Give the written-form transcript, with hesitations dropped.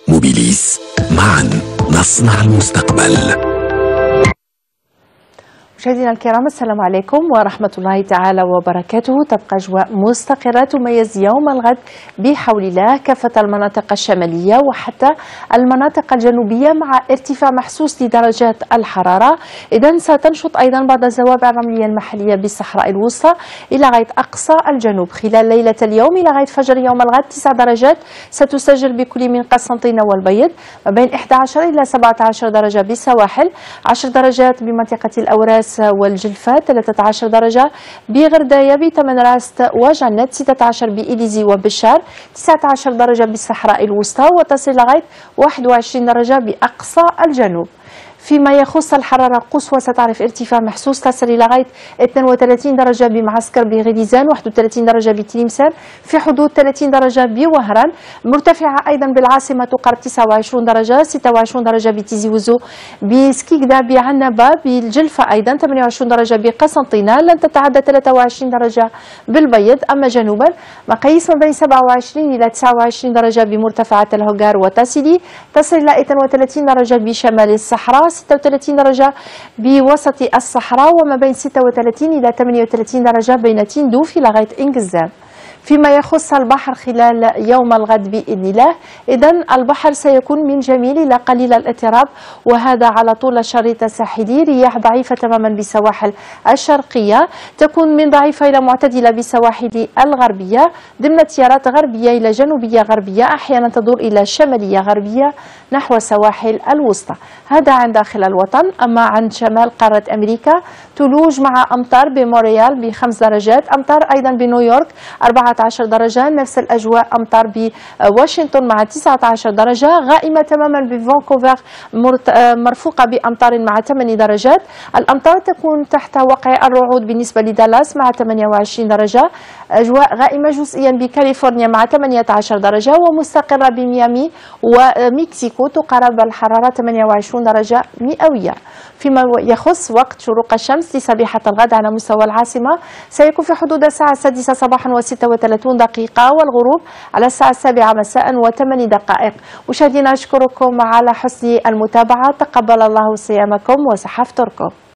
موبيليس، معا نصنع المستقبل. مشاهدينا الكرام، السلام عليكم ورحمة الله تعالى وبركاته. تبقى أجواء مستقرة تميز يوم الغد بحول الله كافة المناطق الشمالية وحتى المناطق الجنوبية مع ارتفاع محسوس لدرجات الحرارة. إذن ستنشط أيضا بعض الزوابع الرملية المحلية بالصحراء الوسطى إلى غاية أقصى الجنوب. خلال ليلة اليوم إلى غاية فجر يوم الغد 9 درجات ستسجل بكل من قسنطينة والبيض، ما بين 11 إلى 17 درجة بالسواحل، 10 درجات بمنطقة الأوراس والجلفة، 13 درجة بغرداية بتمنراست وجنة، 16 بإليزي وبشار، 19 درجة بالصحراء الوسطى، وتصل لغاية 21 درجة بأقصى الجنوب. فيما يخص الحرارة القصوى ستعرف ارتفاع محسوس تصل إلى غاية 32 درجة بمعسكر بغليزان، 31 درجة بتلمسان، في حدود 30 درجة بوهران، مرتفعة أيضا بالعاصمة تقارب 29 درجة، 26 درجة بتيزي وزو، بسكيكدا بعنبة، بالجلفة أيضا 28 درجة بقسنطينة، لن تتعدى 23 درجة بالبيض. أما جنوبا مقاييس ما بين 27 إلى 29 درجة بمرتفعات الهوغار وتاسيلي، تصل إلى 31 درجة بشمال الصحراء، 36 درجة بوسط الصحراء، وما بين 36 إلى 38 درجة بين تندوف إلى غاية إنجزان. فيما يخص البحر خلال يوم الغد بإذن الله، إذن البحر سيكون من جميل إلى قليل الاضطراب، وهذا على طول الشريط الساحلي. رياح ضعيفة تماما بالسواحل الشرقية، تكون من ضعيفة إلى معتدلة بالسواحل الغربية، ضمن تيارات غربية إلى جنوبية غربية، أحيانا تدور إلى شمالية غربية نحو السواحل الوسطى. هذا عن داخل الوطن. أما عن شمال قارة أمريكا، ثلوج مع أمطار بمونريال ب5 درجات، أمطار أيضا بنيويورك 14 درجة، نفس الأجواء أمطار بواشنطن مع 19 درجة، غائمة تماما بفانكوفر مرفوقة بأمطار مع 8 درجات. الأمطار تكون تحت وقع الرعود بالنسبة لدالاس مع 28 درجة، أجواء غائمة جزئيا بكاليفورنيا مع 18 درجة، ومستقرة بميامي ومكسيكو تقارب الحرارة 28 درجة مئوية. فيما يخص وقت شروق الشمس لصبيحة الغد على مستوى العاصمة، سيكون في حدود الساعة 6 صباحا و36 دقيقة، والغروب على الساعة 7 مساء و8 دقائق. مشاهدينا أشكركم على حسن المتابعة، تقبل الله صيامكم وصحة فطوركم.